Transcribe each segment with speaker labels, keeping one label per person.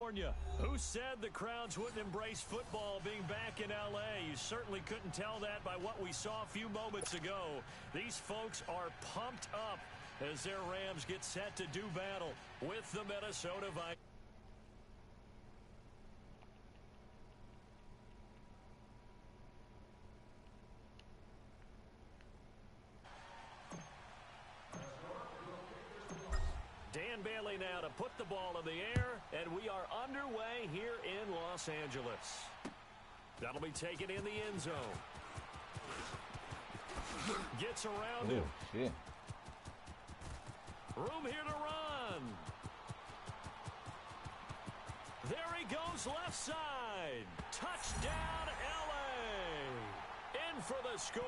Speaker 1: California. Who said the crowds wouldn't embrace football being back in L.A.? You certainly couldn't tell that by what we saw a few moments ago. These folks are pumped up as their Rams get set to do battle with the Minnesota Vikings. Dan Bailey now to put the ball in the air, and we are underway here in Los Angeles. That'll be taken in the end zone. Gets around him.
Speaker 2: Shit.
Speaker 1: Room here to run. There he goes left side. Touchdown, L.A. In for the score.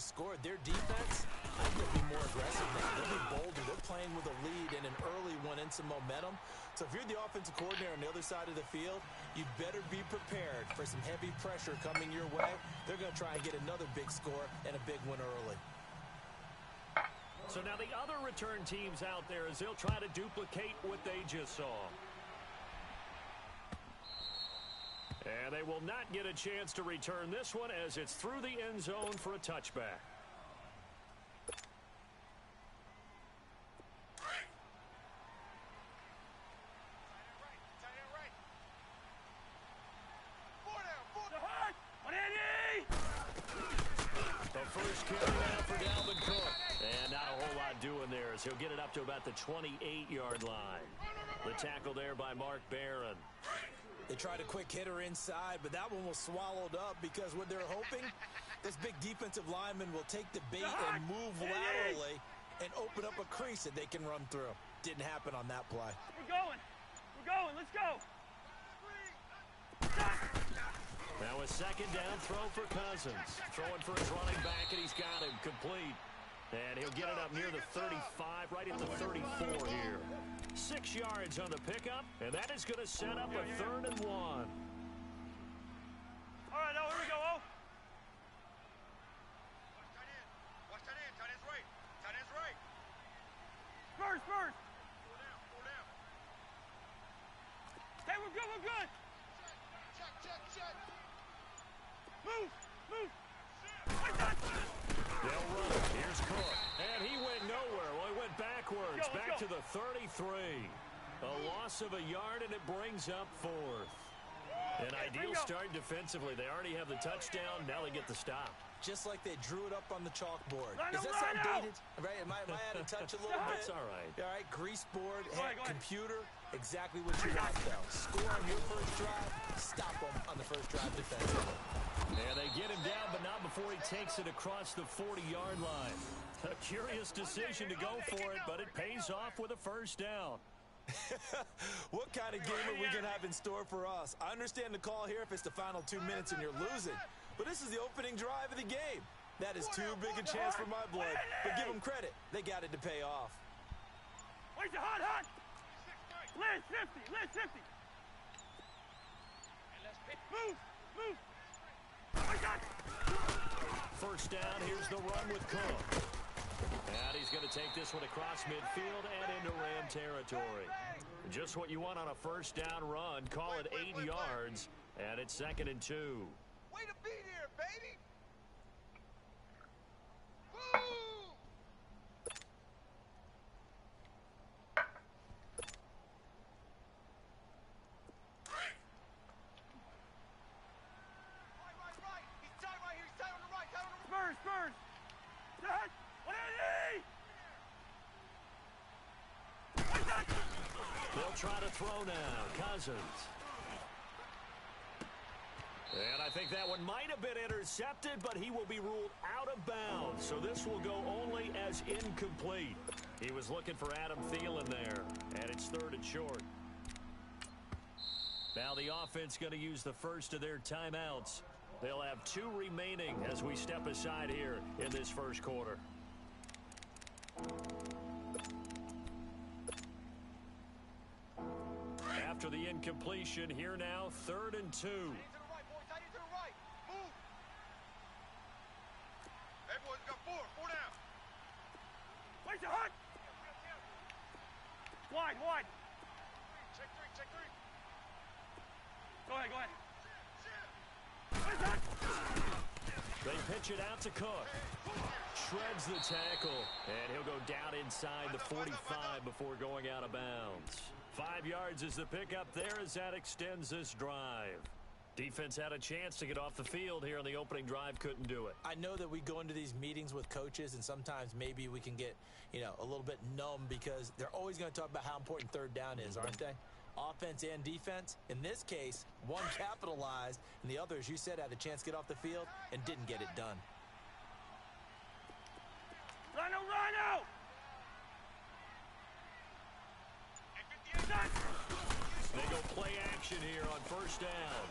Speaker 3: Scored. Their defense, I think they'll be more aggressive now. They'll be bolder. They're playing with a lead and an early one and some momentum. So if you're the offensive coordinator on the other side of the field, you better be prepared for some heavy pressure coming your way. They're going to try and get another big score and a big one early.
Speaker 1: So now the other return teams out there as they'll try to duplicate what they just saw. And they will not get a chance to return this one as it's through the end zone for a touchback. The first carry now for Dalvin Cook. And not a whole lot doing there as he'll get it up to about the 28-yard line. The tackle there by Mark Barron.
Speaker 3: They tried a quick hitter inside, but that one was swallowed up because what they're hoping, this big defensive lineman will take the bait and move laterally and open up a crease that they can run through. Didn't happen on that play.
Speaker 4: We're going, let's go.
Speaker 1: Now a second down throw for Cousins. Throwing for his running back, and he's got him complete. And he'll get it up near the 35, right at the 34 here. 6 yards on the pickup, and that is going to set up a 3rd and 1.
Speaker 4: All right, now here we go, oh.
Speaker 5: Watch tight end. Tight end's right. Tight end's right.
Speaker 4: Spurs.
Speaker 5: Pull down.
Speaker 4: Hey, we're good.
Speaker 5: Check.
Speaker 4: Move.
Speaker 1: They'll run it. Here's Cook. And he went nowhere. Well, he went backwards.
Speaker 4: Let's go.
Speaker 1: Back to the 33. A loss of a yard, and it brings up 4th. An ideal start defensively. They already have the touchdown. Now they get the stop.
Speaker 3: Just like they drew it up on the chalkboard.
Speaker 4: Line
Speaker 3: Does
Speaker 4: up,
Speaker 3: that sound
Speaker 4: line out.
Speaker 3: dated? Right? Am I out of touch a little bit?
Speaker 1: That's all right.
Speaker 3: All right, grease board,
Speaker 4: Go ahead.
Speaker 3: computer, exactly what you want, though. Score on your first drive, stop them on the first drive defensively.
Speaker 1: And they get him down, but not before he takes it across the 40-yard line. A curious decision to go for it, but it pays off with a first down.
Speaker 3: What kind of game are we going to have in store for us? I understand the call here if it's the final 2 minutes and you're losing, but this is the opening drive of the game. That is too big a chance for my blood, but give them credit. They got it to pay off.
Speaker 4: Where's the hot? Liz 50. Move.
Speaker 1: First down, here's the run with Cook. And he's going to take this one across midfield and into Ram territory. Just what you want on a first down run. Call it 8 yards, and it's 2nd and 2.
Speaker 5: Way to be here, baby. Woo! Right. He's tied right here. He's tied on the right.
Speaker 4: Spurs. Dad, what is he?
Speaker 1: They'll try to throw now. Cousins. And I think that one might have been intercepted, but he will be ruled out of bounds. So this will go only as incomplete. He was looking for Adam Thielen there, and it's 3rd and short. Now the offense going to use the first of their timeouts. They'll have 2 remaining as we step aside here in this first quarter. after the incompletion. Here now, 3rd and 2.
Speaker 5: Tight end to the right, boys. Tight end to the right. Move. Hey, boys, we got 4 down.
Speaker 4: Where's the hunt? Wide, wide.
Speaker 5: Check 3.
Speaker 4: Go ahead. Where's the hunt?
Speaker 1: They pitch it out to Cook. Shreds the tackle, and he'll go down inside the 45 before going out of bounds. 5 yards is the pickup there as that extends this drive. Defense had a chance to get off the field here on the opening drive, couldn't do it.
Speaker 3: I know that we go into these meetings with coaches, and sometimes maybe we can get, a little bit numb because they're always going to talk about how important 3rd down is, aren't they? Offense and defense. In this case, one capitalized, and the other, as you said, had a chance to get off the field and didn't get it done.
Speaker 4: Rhino!
Speaker 1: They go play action here on 1st down.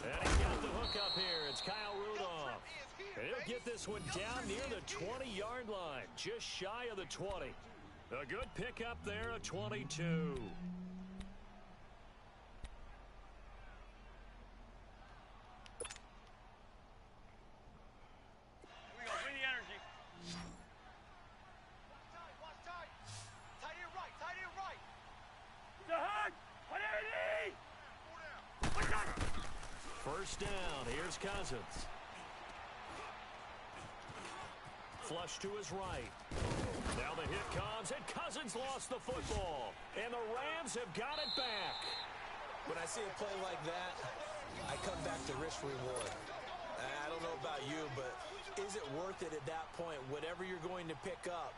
Speaker 1: And he's got the hook up here. It's Kyle Rudolph. And he'll get this one down near the 20-yard line, just shy of the 20. A good pickup there, a 22.
Speaker 4: Here we go. Bring the energy.
Speaker 5: Watch tight. Tight end right.
Speaker 4: The hunt. 180.
Speaker 5: 4 down.
Speaker 1: 1st down. Here's Cousins. Flush to his right. Now the hit comes, and Cousins lost the football. And the Rams have got it back.
Speaker 3: When I see a play like that, I come back to risk reward. I don't know about you, but is it worth it at that point, whatever you're going to pick up,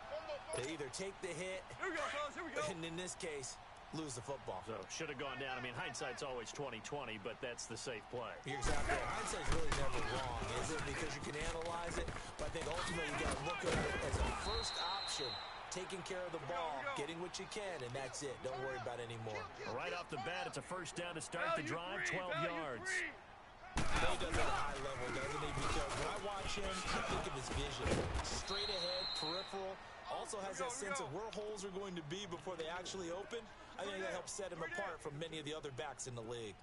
Speaker 3: to either take the hit,
Speaker 4: Here we go, fellas. Here we go.
Speaker 3: and in this case, lose the football?
Speaker 1: So should have gone down. I mean, hindsight's always 20/20, but that's the safe play.
Speaker 3: You're exactly right. Hindsight's really never wrong, is it? Because you can analyze it, but I think ultimately you got to look at it as a first option. Taking care of the ball, getting what you can, and that's it. Don't worry about it anymore.
Speaker 1: Right off the bat, it's a 1st down to start the drive, 12 yards.
Speaker 3: He does it at a high level, doesn't he? Because when I watch him, I think of his vision. Straight ahead, peripheral. Also has that sense of where holes are going to be before they actually open. I think that helps set him apart from many of the other backs in the league.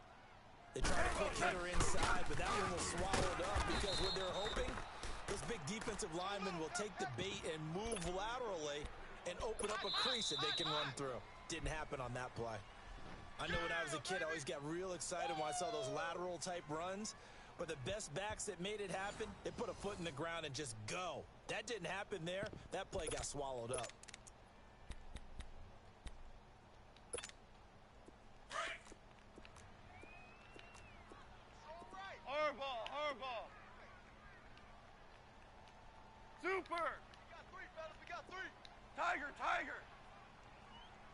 Speaker 3: They try to quick hitter inside, but that one was swallowed up because when they're hoping, those big defensive linemen will take the bait and move laterally and open up a crease that they can run through. Didn't happen on that play. I know when I was a kid, I always got real excited when I saw those lateral type runs. But the best backs that made it happen, they put a foot in the ground and just go. That didn't happen there. That play got swallowed up.
Speaker 4: Hardball. Super.
Speaker 5: We got 3, fellas. We got 3.
Speaker 4: Tiger.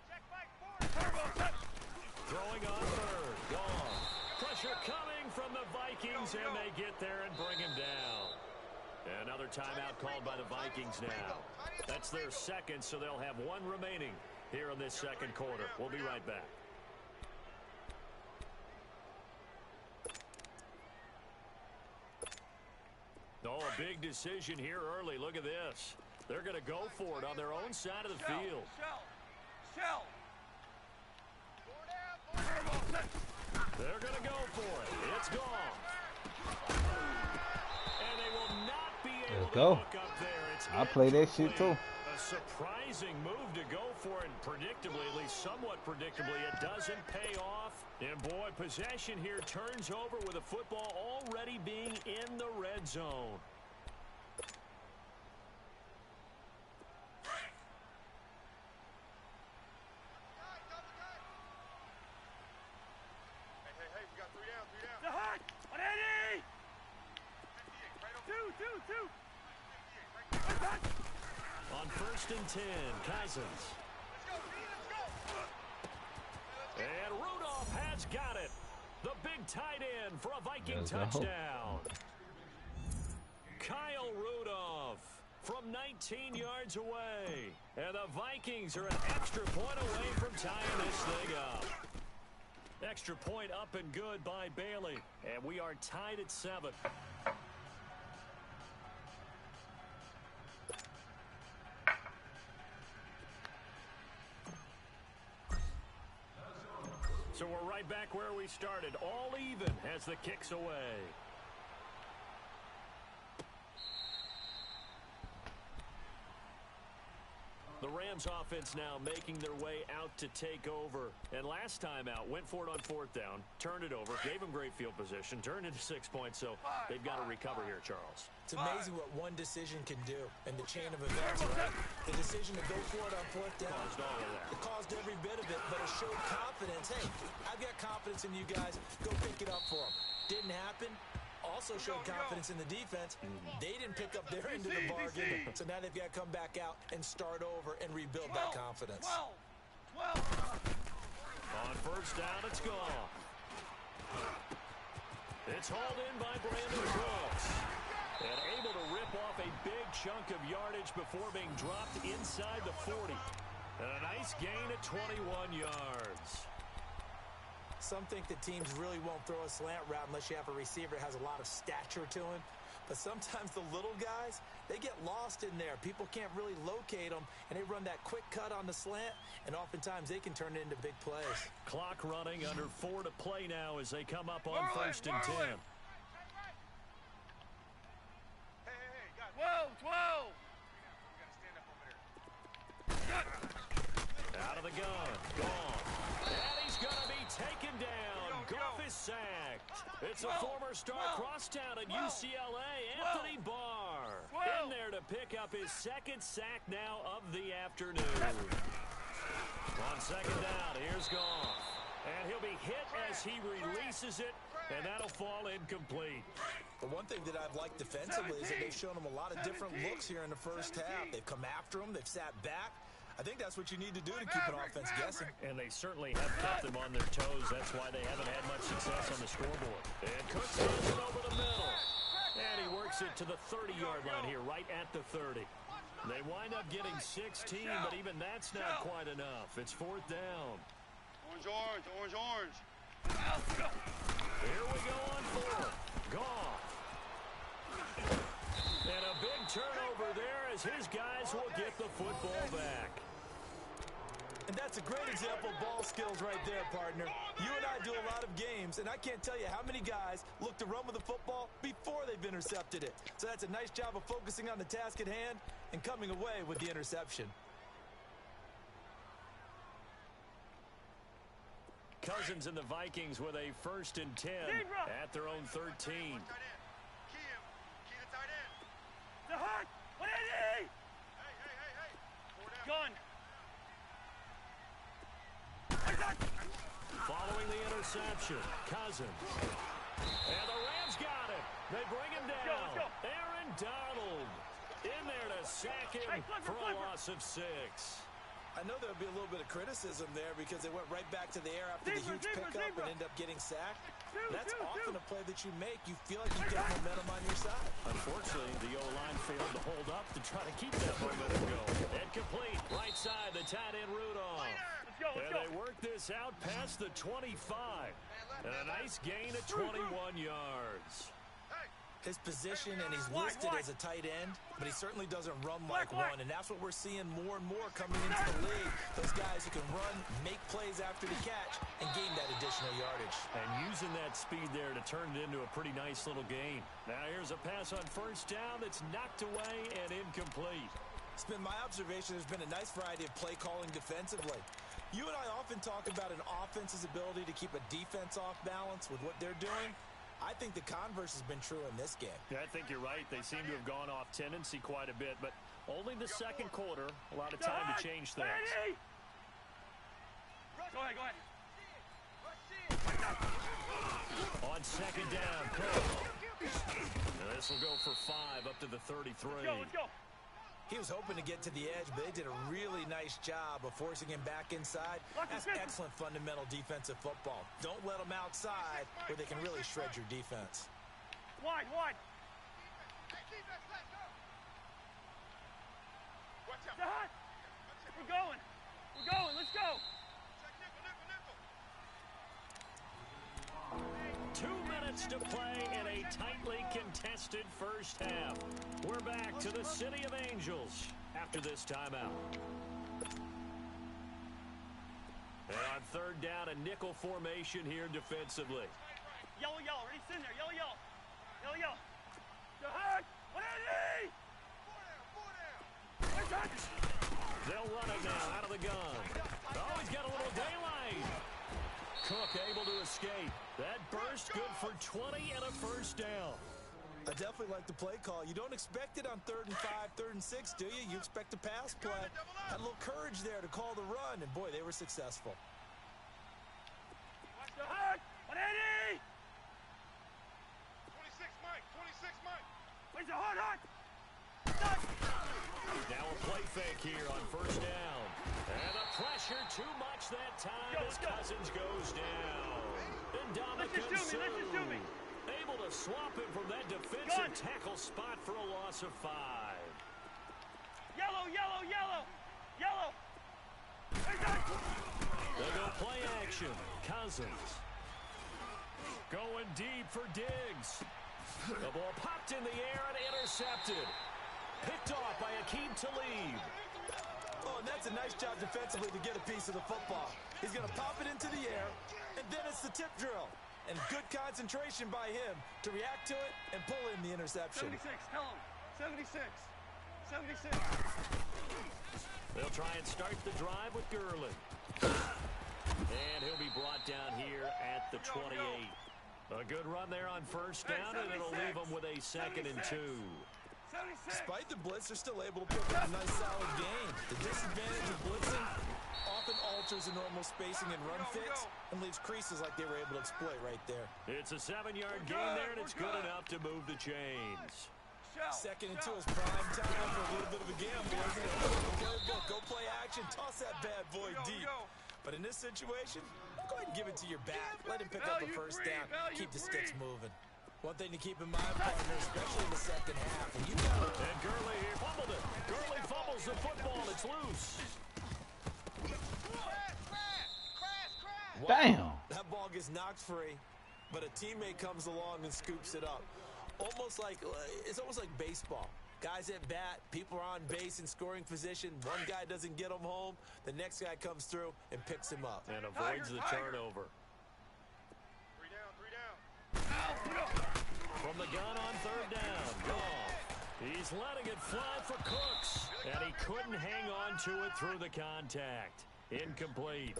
Speaker 5: Check back 4.
Speaker 4: Turbo set.
Speaker 1: Throwing on 3rd. Gone. Pressure coming from the Vikings, and they get there and bring him down. Another timeout called by the Vikings now. That's their 2nd, so they'll have 1 remaining here in this 2nd quarter. We'll be right back. Oh, a big decision here early. Look at this. They're going to go for it on their own side of the field.
Speaker 4: Shell.
Speaker 5: 4 down.
Speaker 4: Turbo set.
Speaker 1: They're going to go for it. It's gone. And they will not be able to hook up there. It's
Speaker 2: I'll play that shit too.
Speaker 1: a surprising move to go for it, and predictably, at least somewhat predictably, it doesn't pay off. And boy, possession here turns over with the football already being in the red zone.
Speaker 5: Hey, we got 3 down.
Speaker 4: The hunt. 180. 2.
Speaker 1: On 1st and 10, Cousins. And Rudolph has got it. The big tight end for a Viking touchdown. Kyle Rudolph from 19 yards away. And the Vikings are an extra point away from tying this thing up. Extra point up and good by Bailey. And we are tied at 7. So we're right back where we started, all even as the kick's away. The Rams offense now making their way out to take over. And last time out, went for it on fourth down, turned it over, gave them great field position, turned into 6 points, so they've got to recover here, Charles.
Speaker 3: It's amazing what one decision can do in the chain of events, right? The decision to go for it on fourth down.
Speaker 1: Caused all of that.
Speaker 3: It caused every bit of it, but it showed confidence. Hey, I've got confidence in you guys. Go pick it up for them. Didn't happen. Also showed confidence in the defense. They didn't pick up their end of the bargain, so now they've got to come back out and start over and rebuild that confidence.
Speaker 4: 12.
Speaker 1: On first down, it's gone. It's hauled in by Brandon Brooks. And able to rip off a big chunk of yardage before being dropped inside the 40. And a nice gain at 21 yards.
Speaker 3: Some think that teams really won't throw a slant route unless you have a receiver that has a lot of stature to him. But sometimes the little guys, they get lost in there. People can't really locate them, and they run that quick cut on the slant, and oftentimes they can turn it into big plays.
Speaker 1: Clock running, under 4 to play now as they come up on first and 10.
Speaker 5: Hey, guys.
Speaker 4: 12.
Speaker 5: We gotta stand up over there.
Speaker 1: Out of the gun. Gone. And he's going to be taken down. Goff is sacked. It's a former star crosstown at UCLA, Anthony Barr. In there to pick up his second sack now of the afternoon. On second down, here's Goff. And he'll be hit as he releases it, and that'll fall incomplete.
Speaker 3: The one thing that I've liked defensively is that they've shown him a lot of different looks here in the first half. They've come after him. They've sat back. I think that's what you need to do to keep an offense guessing.
Speaker 1: And they certainly have kept them on their toes. That's why they haven't had much success on the scoreboard. And Cooks throws it over the middle. And he works it to the 30-yard line here, right at the 30. They wind up getting 16, but even that's not quite enough. It's fourth down.
Speaker 5: Orange.
Speaker 1: Here we go on fourth. Goff. And a big turnover there as his guys will get the football back.
Speaker 3: And that's a great example of ball skills right there, partner. You and I do a lot of games, and I can't tell you how many guys look to run with the football before they've intercepted it. So that's a nice job of focusing on the task at hand and coming away with the interception.
Speaker 1: Cousins and the Vikings with a first and 10 at their own 13.
Speaker 5: Key the tight end.
Speaker 4: The hut. 180.
Speaker 5: Hey.
Speaker 4: Gun.
Speaker 1: Following the interception, Cousins. And the Rams got it. They bring him down.
Speaker 4: Let's go.
Speaker 1: Aaron Donald in there to sack him for a loss of 6.
Speaker 3: I know there'll be a little bit of criticism there because they went right back to the air after the huge pickup and ended up getting sacked. That's often a play that you make. You feel like you got momentum on your side.
Speaker 1: Unfortunately, the O-line failed to hold up to try to keep that momentum going. And complete, right side, the tight end Rudolph. And they work this out past the 25. And a nice gain of 21 yards.
Speaker 3: His position, and he's listed as a tight end, but he certainly doesn't run like one, and that's what we're seeing more and more coming into the league. Those guys who can run, make plays after the catch, and gain that additional yardage.
Speaker 1: And using that speed there to turn it into a pretty nice little gain. Now here's a pass on first down that's knocked away and incomplete.
Speaker 3: It's been my observation there's been a nice variety of play calling defensively. You and I often talk about an offense's ability to keep a defense off balance with what they're doing. I think the converse has been true in this game.
Speaker 1: Yeah, I think you're right. They seem to have gone off tendency quite a bit, but only the second quarter. A lot of time to change things.
Speaker 4: Go ahead.
Speaker 1: On second down, Cook. And this will go for 5 up to the 33.
Speaker 4: Let's go.
Speaker 3: He was hoping to get to the edge, but they did a really nice job of forcing him back inside. That's excellent fundamental defensive football. Don't let them outside where they can really shred your defense.
Speaker 4: Wide.
Speaker 5: Hey, defense, let's go. Watch out.
Speaker 4: The hut. We're going. Let's go.
Speaker 5: Check nickel.
Speaker 1: 2 minutes to play in a tightly contested first half. We're back to the City of Angels after this timeout. And on third down and nickel formation here defensively.
Speaker 4: Yellow, yellow. Ready, sit in there. Yellow, yellow. Yellow, yellow. To hurt. 180. Four down.
Speaker 1: They'll run it now out of the gun. Oh, he's got a little daylight. Cook able to escape. That burst good for 20 and a first down.
Speaker 3: I definitely like the play call. You don't expect it on 3rd and 5, 3rd and 6, do you? You expect a pass play. Had a little courage there to call the run, and boy, they were successful.
Speaker 4: Watch the hurt. 180.
Speaker 5: 26, Mike. 26, Mike.
Speaker 4: Where's the hard?
Speaker 1: Now a play fake here on first down. And the pressure too much that time as Cousins goes down. And Dominican
Speaker 4: Let's just do me.
Speaker 1: able to swap him from that defensive tackle spot for a loss of 5.
Speaker 4: Yellow, yellow, yellow. Yellow.
Speaker 1: They go play action. Cousins going deep for Diggs. The ball popped in the air and intercepted. Picked off by Akeem Talib.
Speaker 3: Oh, and that's a nice job defensively to get a piece of the football. He's going to pop it into the air, and then it's the tip drill. And good concentration by him to react to it and pull in the interception.
Speaker 4: 76, tell him. 76. 76.
Speaker 1: They'll try and start the drive with Gurley. And he'll be brought down here at the 28. A good run there on first down, and it'll leave them with a 2nd and 2.
Speaker 4: 76.
Speaker 3: Despite the blitz, they're still able to pick up a nice solid gain. The disadvantage of blitzing often alters the normal spacing and run fits and leaves creases like they were able to exploit right there.
Speaker 1: It's a 7-yard gain there, and it's good enough to move the chains.
Speaker 3: 2nd and 2 is prime time for a little bit of a gamble, isn't it? Go play action, toss that bad boy deep. But in this situation, go ahead and give it to your back. Let him pick up a first down. Keep the sticks moving. One thing to keep in mind, partner, especially in the second half. And
Speaker 1: Gurley here fumbled it. Gurley fumbles the football. It's loose.
Speaker 2: Damn.
Speaker 3: That ball gets knocked free, but a teammate comes along and scoops it up. It's almost like baseball. Guys at bat, people are on base in scoring position. One guy doesn't get him home. The next guy comes through and picks him up.
Speaker 1: And avoids the turnover.
Speaker 5: 3 down.
Speaker 1: From the gun on 3rd down. Goff. He's letting it fly for Cooks. And he couldn't hang on to it through the contact. Incomplete.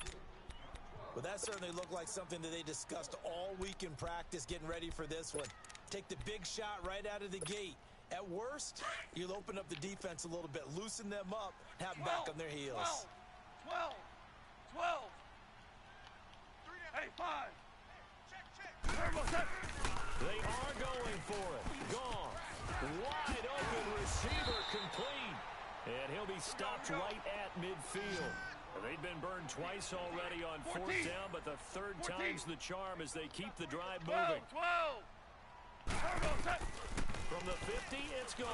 Speaker 3: Well, that certainly looked like something that they discussed all week in practice, getting ready for this one. Take the big shot right out of the gate. At worst, you'll open up the defense a little bit, loosen them up, have them back on their heels.
Speaker 4: 12. Hey, 5.
Speaker 5: Check.
Speaker 1: They are going for it. Goff. Wide open receiver complete. And he'll be stopped right at midfield. They've been burned twice already on 4th down, but the 3rd time's the charm as they keep the drive moving.
Speaker 4: 12.
Speaker 1: From the 50, it's gone.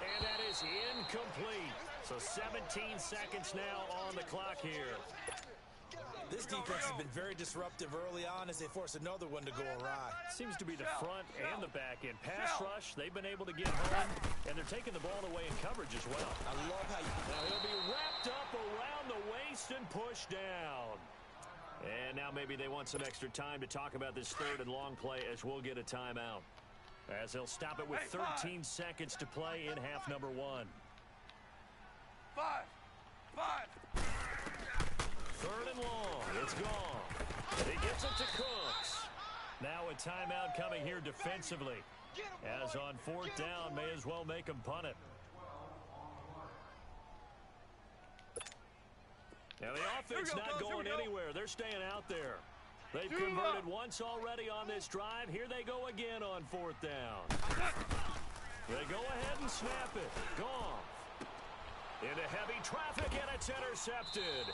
Speaker 1: And that is incomplete. So 17 seconds now on the clock here.
Speaker 3: This defense has been very disruptive early on as they force another one to go awry.
Speaker 1: Seems to be the front and the back end. Pass rush, they've been able to get home, and they're taking the ball away in coverage as well.
Speaker 3: I love how
Speaker 1: Now he'll be wrapped up around the waist and pushed down. And now maybe they want some extra time to talk about this 3rd and long play as we'll get a timeout. As they'll stop it with 13 seconds to play in half number 1.
Speaker 4: 5.
Speaker 1: 3rd and long. It's gone. He gets it to Cooks. Now a timeout coming here defensively. As on 4th down, may as well make him punt it. Now the offense not going anywhere. They're staying out there. They've converted once already on this drive. Here they go again on 4th down. They go ahead and snap it. Goff. Into heavy traffic, and it's intercepted.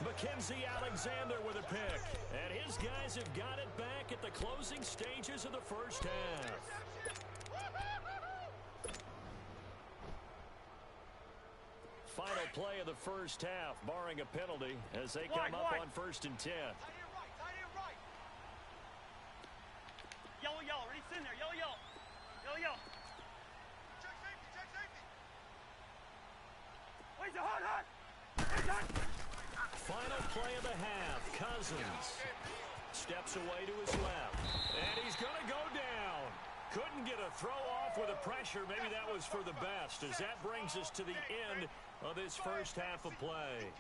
Speaker 1: Mackenzie Alexander with a pick. And his guys have got it back at the closing stages of the first half. Final play of the first half, barring a penalty, as they come up on 1st and 10.
Speaker 4: Yellow, yellow. Ready, sit in there. Yellow, yellow. Yellow, yellow.
Speaker 5: Check safety.
Speaker 4: Where's the hot?
Speaker 1: Final play of the half. Cousins steps away to his left. And he's going to go down. Couldn't get a throw off with the pressure. Maybe that was for the best, as that brings us to the end of this first half of play.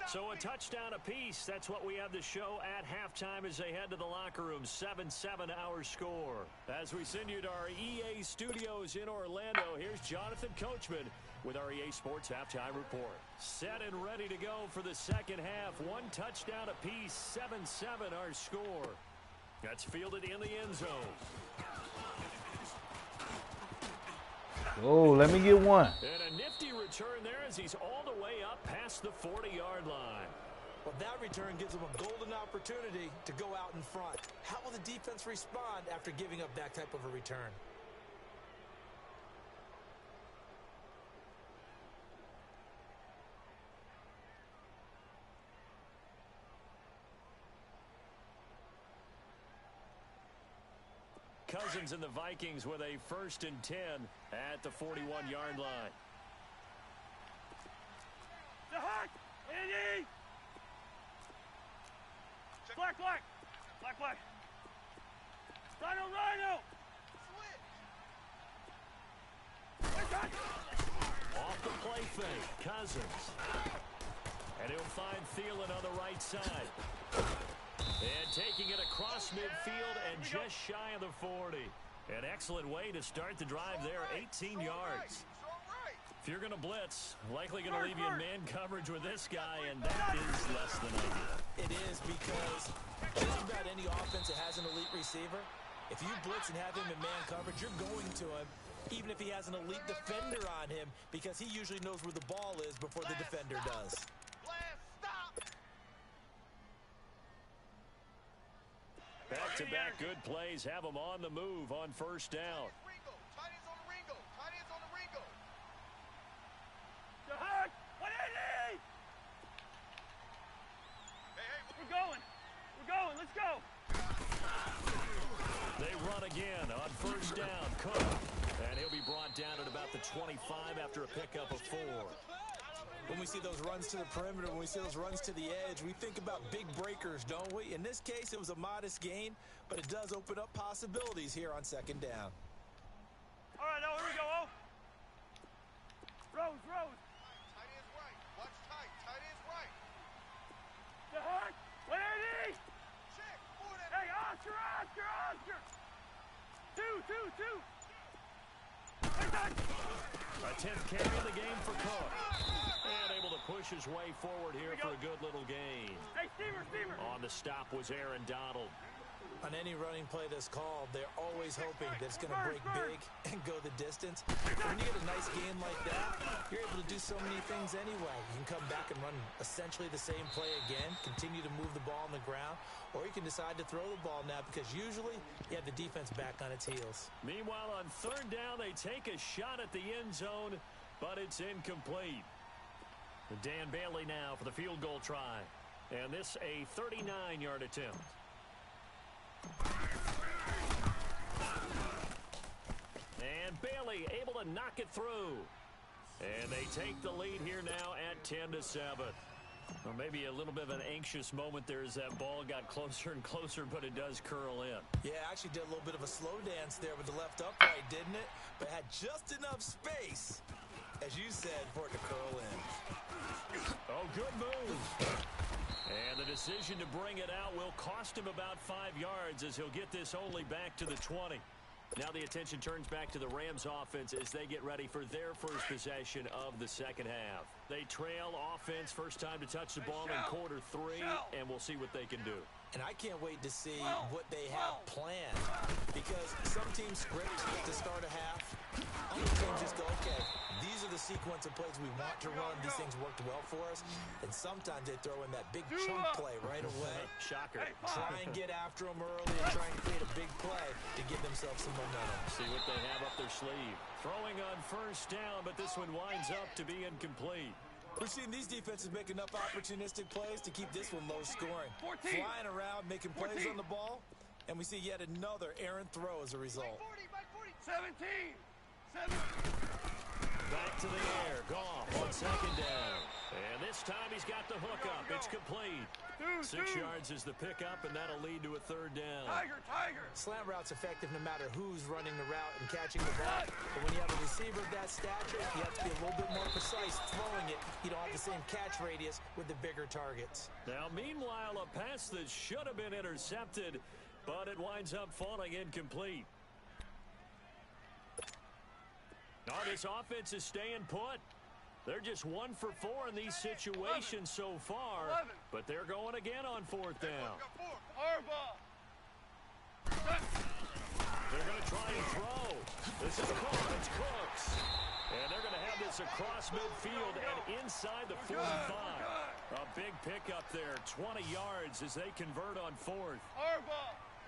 Speaker 1: So a touchdown apiece. That's what we have to show at halftime as they head to the locker room. 7-7 our score. As we send you to our EA studios in Orlando, here's Jonathan Coachman with our EA Sports Halftime Report. Set and ready to go for the second half. One touchdown apiece. 7-7 our score. That's fielded in the end zone.
Speaker 2: Oh, let me get one.
Speaker 1: And a nifty return there as he's all the way up past the 40-yard line.
Speaker 3: Well, that return gives him a golden opportunity to go out in front. How will the defense respond after giving up that type of a return?
Speaker 1: Cousins and the Vikings with a 1st and 10 at the 41-yard line.
Speaker 4: The hack! Andy! Black, black! Black, black! Rhino, Rhino!
Speaker 1: Off the play fake, Cousins. And he'll find Thielen on the right side. And taking it across midfield and just shy of the 40. An excellent way to start the drive there, 18 yards. If you're going to blitz, likely going to leave you in man coverage with this guy, and that is less than ideal.
Speaker 3: It is, because just about any offense that has an elite receiver, if you blitz and have him in man coverage, you're going to him, even if he has an elite defender on him, because he usually knows where the ball is before the defender does.
Speaker 1: Back-to-back good plays have them on the move on 1st down.
Speaker 4: The hack! 180! We're going! We're going! Let's go!
Speaker 1: They run again on 1st down. Cook. And he'll be brought down at about the 25 after a pickup of 4.
Speaker 3: When we see those runs to the perimeter, when we see those runs to the edge, we think about big breakers, don't we? In this case, it was a modest gain, but it does open up possibilities here on 2nd down.
Speaker 4: All right, now here we go, oh! Rose, Rose!
Speaker 5: Tight end's right. Watch tight. Tight end's right.
Speaker 4: The hack! 180!
Speaker 5: Check.
Speaker 4: Hey, Oscar, Oscar, Oscar! Two!
Speaker 1: A 10th carry of the game for Cook. And able to push his way forward here for a good little gain.
Speaker 4: Hey, Steamer!
Speaker 1: On the stop was Aaron Donald.
Speaker 3: On any running play that's called, they're always hoping that it's going to break big and go the distance. When you get a nice game like that, you're able to do so many things anyway. You can come back and run essentially the same play again, continue to move the ball on the ground, or you can decide to throw the ball now because usually you have the defense back on its heels.
Speaker 1: Meanwhile, on 3rd down, they take a shot at the end zone, but it's incomplete. Dan Bailey now for the field goal try. And this a 39-yard attempt. And Bailey able to knock it through. And they take the lead here now at 10-7. Or maybe a little bit of an anxious moment there as that ball got closer and closer, but it does curl in.
Speaker 3: Yeah, actually did a little bit of a slow dance there with the left upright, didn't it? But had just enough space, as you said, for it to curl in.
Speaker 1: Oh, good move. And the decision to bring it out will cost him about 5 yards as he'll get this only back to the 20. Now the attention turns back to the Rams offense as they get ready for their first possession of the second half. They trail offense, first time to touch the ball in quarter 3, and we'll see what they can do.
Speaker 3: And I can't wait to see what they have planned, because some teams script to start a half. Other teams just go, okay, these are the sequence of plays we want to run. These things worked well for us. And sometimes they throw in that big chunk play right away.
Speaker 1: Shocker.
Speaker 3: Try and get after them early and try and create a big play to give themselves some momentum.
Speaker 1: See what they have up their sleeve. Throwing on 1st down, but this one winds up to be incomplete.
Speaker 3: We're seeing these defenses make enough opportunistic plays to keep this one low scoring.
Speaker 4: 14.
Speaker 3: Flying around, making plays on the ball, and we see yet another errant throw as a result.
Speaker 4: 17!
Speaker 1: back to the air. Goff on second down. And this time he's got the hook up. It's complete. 6 yards is the pickup, and that'll lead to a third down.
Speaker 3: Tiger. Slant route's effective no matter who's running the route and catching the ball. But when you have a receiver of that stature, you have to be a little bit more precise throwing it. You don't have the same catch radius with the bigger targets.
Speaker 1: Now, meanwhile, a pass that should have been intercepted, but it winds up falling incomplete. Now, this offense is staying put. They're just 1 for 4 in these situations so far, but they're going again on 4th down. They're going to try and throw. This is It's Cooks. And they're going to have this across midfield and inside the 45. A big pickup there, 20 yards as they convert on 4th.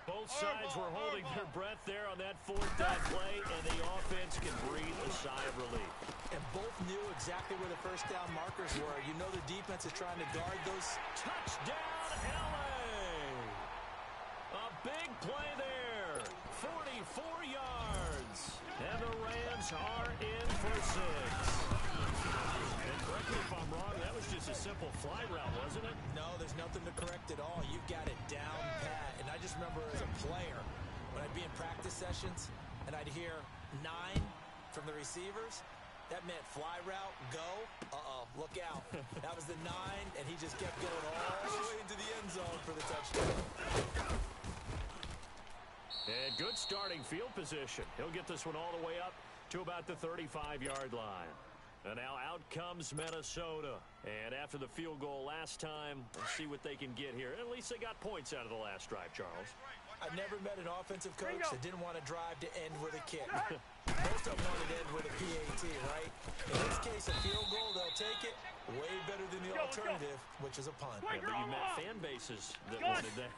Speaker 1: Both sides were holding their breath there on that 4th down play, and the offense can breathe a sigh of relief.
Speaker 3: And both knew exactly where the first down markers were. You know the defense is trying to guard those.
Speaker 1: Touchdown, L.A. A big play there. 44 yards. And the Rams are in for 6. And correct me if I'm wrong, that was just a simple fly route, wasn't it?
Speaker 3: No, there's nothing to correct at all. You've got it down pat. And I just remember as a player, when I'd be in practice sessions, and I'd hear 9 from the receivers, that meant fly route, go, look out. That was the 9, and he just kept going all the way into the end zone for the touchdown.
Speaker 1: And good starting field position. He'll get this one all the way up to about the 35-yard line. And now out comes Minnesota. And after the field goal last time, let's see what they can get here. At least they got points out of the last drive, Charles.
Speaker 3: I've never met an offensive coach that didn't want to drive to end with a kick. Most of them wanted to end with a PAT, right? In this case, a field goal, they'll take it. Way better than the alternative, which is a punt.
Speaker 1: Yeah, but you met fan bases that wanted that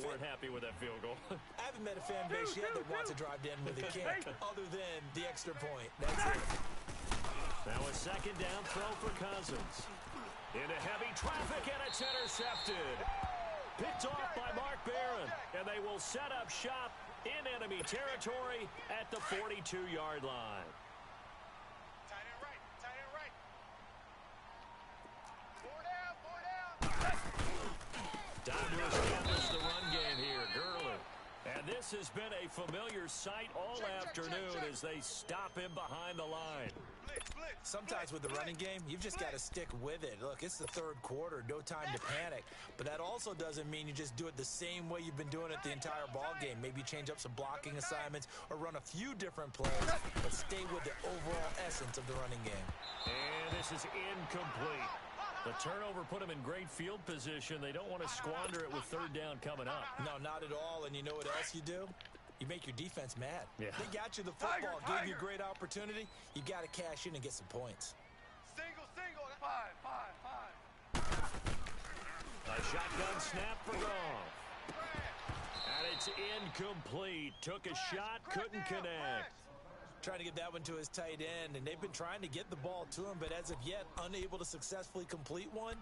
Speaker 1: weren't happy with that field goal.
Speaker 3: I haven't met a fan base yet that wants to drive to end with a kick, other than the extra point. That's it.
Speaker 1: Now a second down throw for Cousins. Into heavy traffic, and it's intercepted. Picked off by Mark Barron, and they will set up shop in enemy territory at the 42-yard line.
Speaker 5: Tight end right. 4 down.
Speaker 1: Time to establish the run game here, Gurley. And this has been a familiar sight all afternoon as they stop him behind the line.
Speaker 3: Sometimes with the running game, you've just got to stick with it. Look, it's the 3rd quarter, no time to panic. But that also doesn't mean you just do it the same way you've been doing it the entire ball game. Maybe change up some blocking assignments or run a few different plays, but stay with the overall essence of the running game.
Speaker 1: And this is incomplete. The turnover put them in great field position. They don't want to squander it with 3rd down coming up.
Speaker 3: No, not at all. And you know what else you do? You make your defense mad.
Speaker 1: Yeah.
Speaker 3: They got you the football, gave you a great opportunity. You got to cash in and get some points.
Speaker 5: Single. 5.
Speaker 1: A shotgun snap for Goff. And it's incomplete. Took a shot, couldn't connect.
Speaker 3: Trying to get that one to his tight end, and they've been trying to get the ball to him, but as of yet, unable to successfully complete one.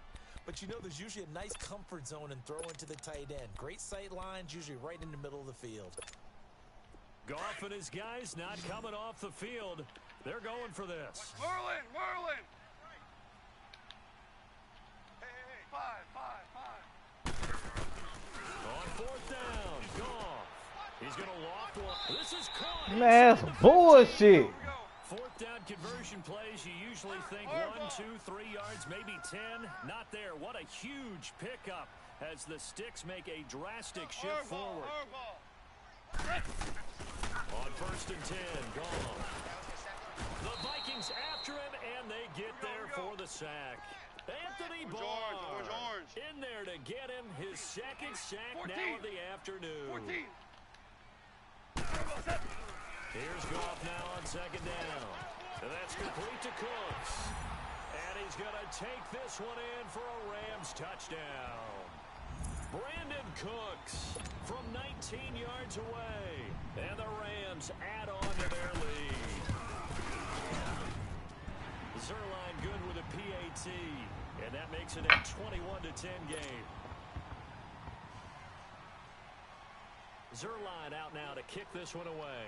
Speaker 3: But you know there's usually a nice comfort zone and throw into the tight end. Great sight lines, usually right in the middle of the field.
Speaker 1: Goff and his guys not coming off the field. They're going for this.
Speaker 5: Merlin. Hey. 5.
Speaker 1: On 4th down, Goff. He's going to loft one. This is caught.
Speaker 2: Man, that's bullshit.
Speaker 1: 4th down conversion plays, you usually think 1, 2, 3 yards, maybe 10. Not there. What a huge pickup as the Sticks make a drastic shift forward. On 1st and 10, Goff. The Vikings after him, and they get there for the sack. Anthony Barr in there to get him his 2nd sack now of the afternoon. Here's Goff now on 2nd down. And that's complete to Cooks. And he's going to take this one in for a Rams touchdown. Brandon Cooks from 19 yards away. And the Rams add on to their lead. Zerline good with a PAT. And that makes it a 21-10 game. Zerline out now to kick this one away.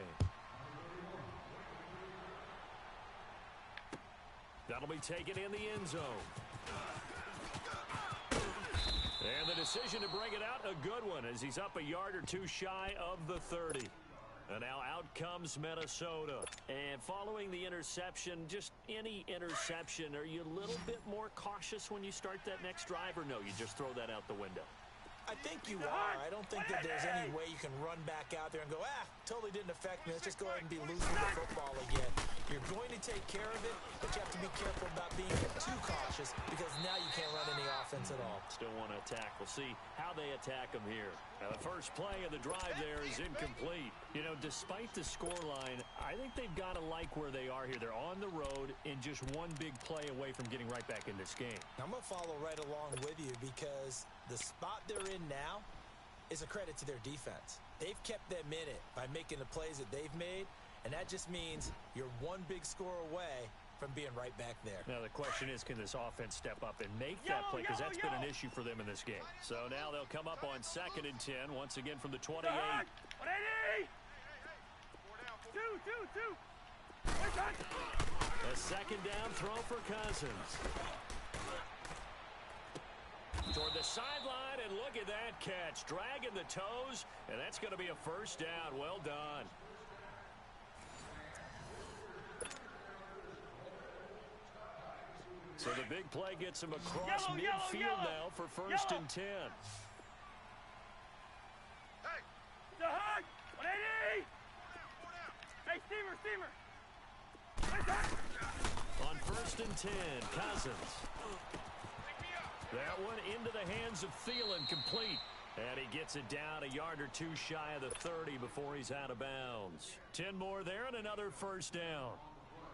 Speaker 1: That'll be taken in the end zone. And the decision to bring it out, a good one, as he's up a yard or two shy of the 30. And now out comes Minnesota. And following the interception, just any interception, are you a little bit more cautious when you start that next drive, or no, you just throw that out the window?
Speaker 3: I think you are. I don't think that there's any way you can run back out there and go, totally didn't affect me. Let's just go ahead and be losing the football again. You're going to take care of it, but you have to be careful about being too cautious because now you can't run any offense at all.
Speaker 1: Still want to attack. We'll see how they attack them here. Now, the first play of the drive there is incomplete. You know, despite the scoreline, I think they've got to like where they are here. They're on the road and just one big play away from getting right back in this game.
Speaker 3: I'm going to follow right along with you because the spot they're in now is a credit to their defense. They've kept them in it by making the plays that they've made, and that just means you're one big score away from being right back there.
Speaker 1: Now, the question is, can this offense step up and make that play? Because that's been an issue for them in this game. So now they'll come up on 2nd and 10, once again from the 28.
Speaker 4: 180! Two.
Speaker 1: A second down throw for Cousins. Toward the sideline, and look at that catch. Dragging the toes, and that's going to be a first down. Well done. So the big play gets him across midfield now for 1st and 10.
Speaker 5: Hey!
Speaker 4: The hug! 180! Hey, steamer!
Speaker 1: On 1st and 10, Cousins. That one into the hands of Thielen, complete. And he gets it down a yard or two shy of the 30 before he's out of bounds. 10 more there and another first down.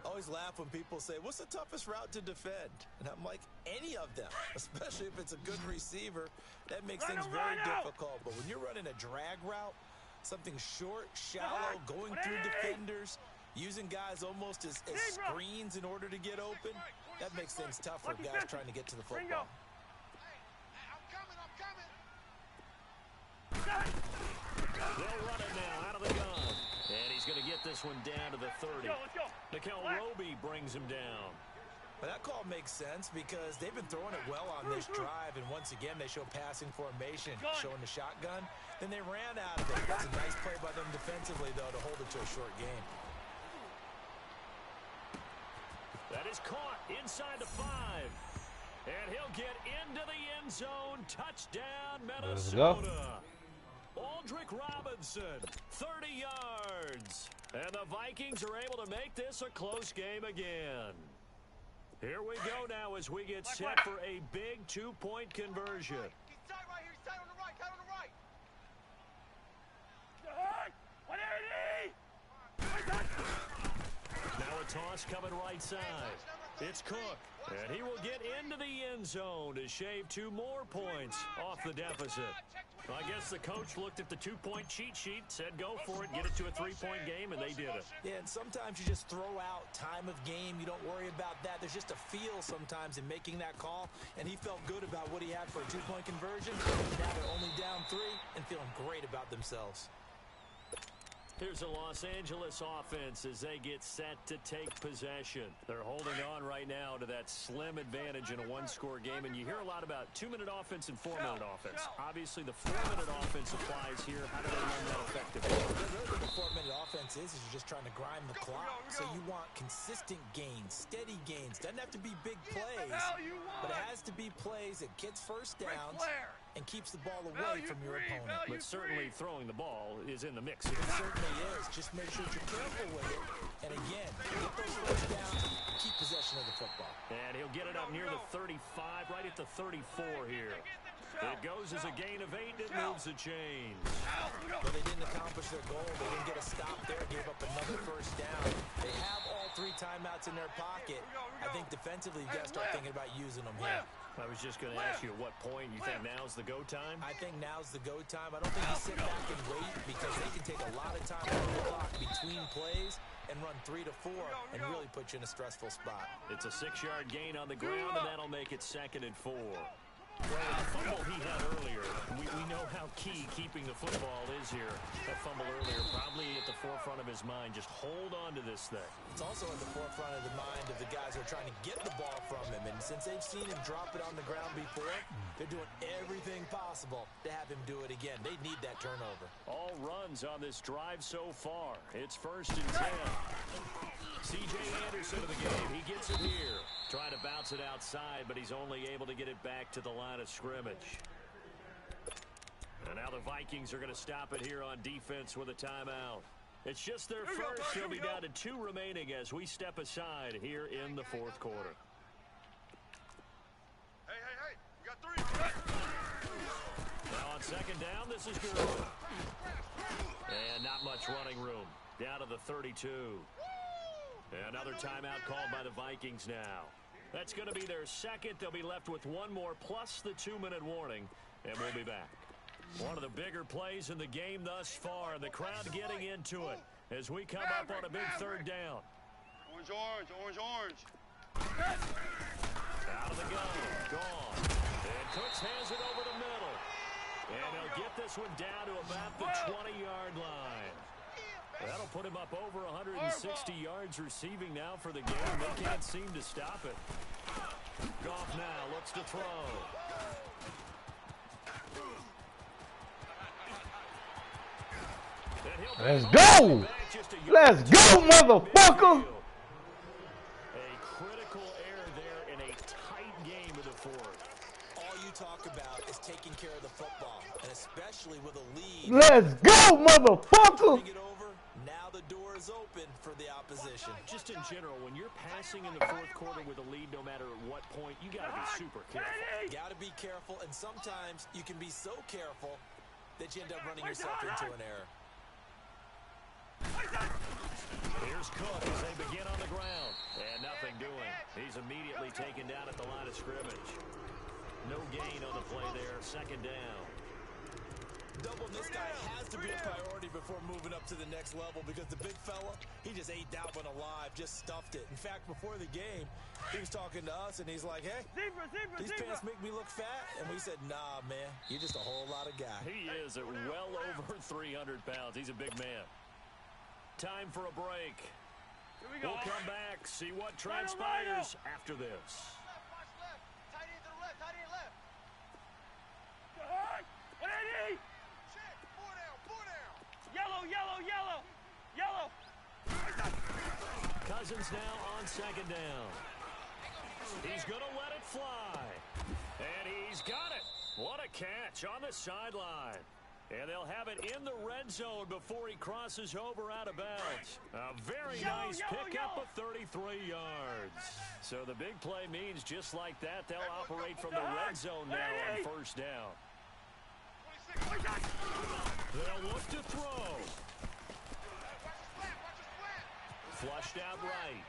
Speaker 3: I always laugh when people say, what's the toughest route to defend? And I'm like, any of them, especially if it's a good receiver. That makes things very difficult. But when you're running a drag route, something short, shallow, going through defenders, using guys almost as screens in order to get open, that makes things tough for guys trying to get to the football.
Speaker 1: They'll run it now out of the gun. And he's going to get this one down to the 30.
Speaker 4: Let's go.
Speaker 1: Nikhil Roby brings him down.
Speaker 3: But that call makes sense because they've been throwing it well on this drive, and once again they show passing formation, showing the shotgun. Then they ran out of it. That's a nice play by them defensively, though, to hold it to a short game.
Speaker 1: That is caught inside the 5. And he'll get into the end zone. Touchdown, Minnesota. Aldrick Robinson, 30 yards. And the Vikings are able to make this a close game again. Here we go now as we get set for a big 2-point conversion.
Speaker 5: He's tight right here. He's tight on the right. Tight on the right.
Speaker 4: The hug! 180!
Speaker 1: Now a toss coming right side. It's Cook. And he will get into the end zone to shave 2 more points off the deficit. I guess the coach looked at the 2-point cheat sheet, said go for it, get it to a 3-point game, and they did it.
Speaker 3: Yeah, and sometimes you just throw out time of game. You don't worry about that. There's just a feel sometimes in making that call, and he felt good about what he had for a 2-point conversion. Now they're only down 3 and feeling great about themselves.
Speaker 1: Here's the Los Angeles offense as they get set to take possession. They're holding on right now to that slim advantage in a 1-score game, and you hear a lot about 2-minute offense and 4-minute offense. Obviously, the 4-minute offense applies here. How do they run that effectively?
Speaker 3: Really what the 4-minute offense is you're just trying to grind the clock. So you want consistent gains, steady gains. Doesn't have to be big plays, but it has to be plays that gets first downs and keeps the ball away from your opponent.
Speaker 1: But certainly throwing the ball is in the mix
Speaker 3: It
Speaker 1: here.
Speaker 3: certainly is. Just make sure you're careful with it. And again, get those first downs, keep possession of the football.
Speaker 1: And he'll get it up near the 35, right at the 34 here. It goes as a gain of 8. It moves the chains.
Speaker 3: But they didn't accomplish their goal. They didn't get a stop there, gave up another first down. They have all 3 timeouts in their pocket. I think defensively, you've got to start thinking about using them here.
Speaker 1: I was just going to ask you at what point you think now's the go time?
Speaker 3: I think now's the go time. I don't think you sit back and wait because they can take a lot of time on the clock between plays and run 3 to 4 and really put you in a stressful spot.
Speaker 1: It's a 6-yard gain on the ground, and that'll make it 2nd and 4. Well, the fumble he had earlier, we know how key keeping the football is here. That fumble earlier probably at the forefront of his mind. Just hold on to this thing.
Speaker 3: It's also at the forefront of the mind of the guys who are trying to get the ball from him. And since they've seen him drop it on the ground before, they're doing everything possible to have him do it again. They need that turnover.
Speaker 1: All runs on this drive so far. It's 1st and 10. C.J. Anderson of the game. He gets it here. Trying to bounce it outside, but he's only able to get it back to the line of scrimmage. And now the Vikings are going to stop it here on defense with a timeout. It's just their first. They'll be down to 2 remaining as we step aside here in the 4th quarter.
Speaker 5: Hey, we got 3.
Speaker 1: Now on 2nd down, this is good. And not much running room. Down to the 32. Another timeout called by the Vikings now. That's going to be their 2nd. They'll be left with 1 more plus the 2-minute warning, and we'll be back. One of the bigger plays in the game thus far. The crowd getting into it as we come up on a big 3rd down.
Speaker 5: Orange.
Speaker 1: Out of the gun. Gone. And Cooks hands it over the middle. And he'll get this one down to about the 20-yard line. That'll put him up over 160 yards receiving now for the game. They can't seem to stop it. Goff now looks to throw.
Speaker 2: Let's go! Let's go, motherfucker!
Speaker 1: A critical error there in a tight game of the 4th.
Speaker 3: All you talk about is taking care of the football, and especially with a lead.
Speaker 2: Let's go, motherfucker!
Speaker 3: Bring it over. Now the door is open for the opposition.
Speaker 1: Just in general, when you're passing in the 4th quarter with a lead, no matter at what point, you got to be super careful.
Speaker 3: Got to be careful, and sometimes you can be so careful that you end up running yourself into an error.
Speaker 1: Here's Cook as they begin on the ground. And nothing doing. He's immediately taken down at the line of scrimmage. No gain on the play there. 2nd down.
Speaker 3: Doubling this guy has to be a priority before moving up to the next level because the big fella, he just ate that one alive, just stuffed it. In fact, before the game, he was talking to us, and he's like, hey, these pants make me look fat. And we said, nah, man, you're just a whole lot of guy.
Speaker 1: He is at well over 300 pounds. He's a big man. Time for a break.
Speaker 4: Here we go.
Speaker 1: We'll come back, see what transpires after this.
Speaker 5: Watch left. Tight end to the left.
Speaker 4: 180.
Speaker 5: Check. 4 down.
Speaker 4: Yellow.
Speaker 1: Cousins now on 2nd down. He's going to let it fly. And he's got it. What a catch on the sideline. And they'll have it in the red zone before he crosses over out of bounds. A very nice pickup of 33 yards. So the big play means just like that, they'll operate from the red zone now on 1st down. They'll look to throw. Flushed out right.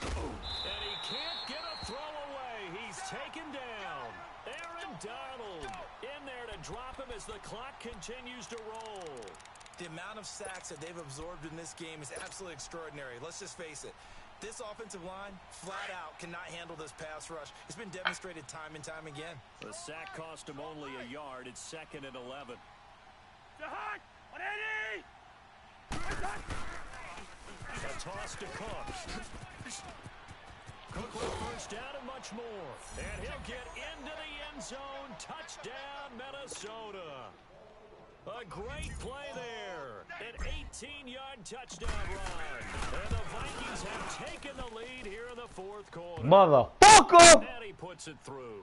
Speaker 1: And he can't get a throw away. He's taken down. Aaron Donald in there to drop him as the clock continues to roll.
Speaker 3: The amount of sacks that they've absorbed in this game is absolutely extraordinary. Let's just face it. This offensive line, flat out, cannot handle this pass rush. It's been demonstrated time and time again.
Speaker 1: The sack cost him only a yard. It's 2nd and 11.
Speaker 4: 180.
Speaker 1: A toss to Cook. Cook with 1st down and much more. And he'll get into the end zone. Touchdown, Minnesota. A great play there. An 18-yard touchdown run. And the Vikings have taken the lead here in the 4th quarter.
Speaker 2: Motherfucker!
Speaker 1: And he puts it through.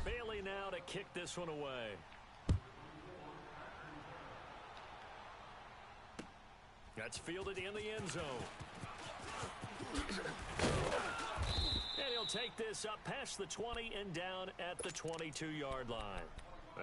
Speaker 1: Bailey now to kick this one away. That's fielded in the end zone. And he'll take this up past the 20 and down at the 22-yard line.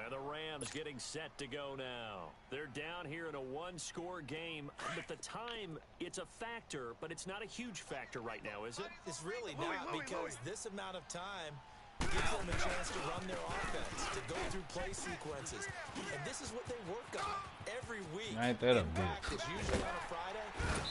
Speaker 1: And the Rams getting set to go now. They're down here in a 1-score game. But the time, it's a factor, but it's not a huge factor right now, is it?
Speaker 3: It's really not because this amount of time gives them a chance to run their offense, to go through play sequences. And this is what they work on every week.
Speaker 2: Ain't that a
Speaker 3: In practice, usually on a Friday,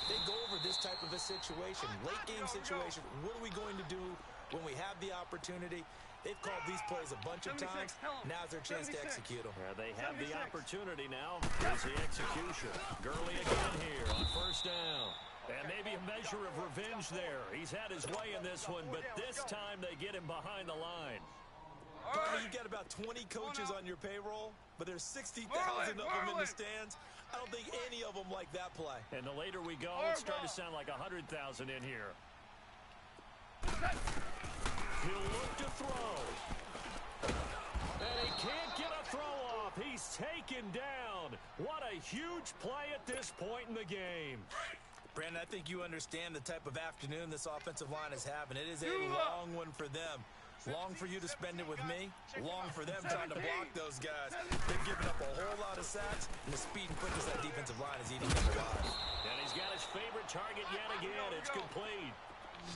Speaker 3: they go over this type of a situation, late game situation. What are we going to do when we have the opportunity? They've called these plays a bunch of times. Now's their chance to execute them.
Speaker 1: They have the opportunity now. Here's the execution. Gurley again here on first down. And maybe a measure of revenge there. He's had his way in this one, but this time they get him behind the line.
Speaker 3: Partner, you've got about 20 coaches on your payroll, but there's 60,000 of them in the stands. I don't think any of them like that play. And the later we go, it's starting to sound like 100,000 in here. He'll look to throw. And he can't get a throw off. He's taken down. What a huge play at this point in the game. Brandon, I think you understand the type of afternoon this offensive line is having. It is a long one for them. Long for you to spend it with me. Long for them trying to block those guys. They've given up a whole lot of sacks, and the speed and quickness of that defensive line is eating them alive.
Speaker 1: And he's got his favorite target yet again. It's complete.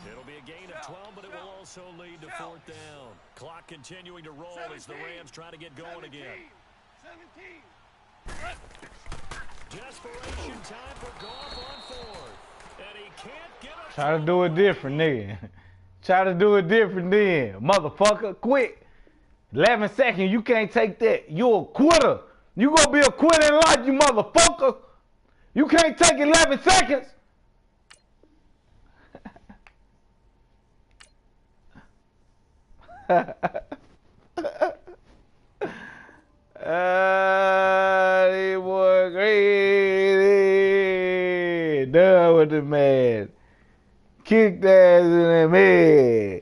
Speaker 1: It'll be a gain of 12, but it will also lead to fourth down. Clock continuing to roll as the Rams try to get going again.
Speaker 4: 17.
Speaker 1: Desperation time for Goff on fourth. And he can't get a
Speaker 2: Try to do it different, nigga. Try to do it different then. Motherfucker, quit. 11 seconds, you can't take that. You're a quitter. You gonna be a quitter in life, you motherfucker. You can't take 11 seconds. They boy crazy. Done with the man. Kicked ass in the head.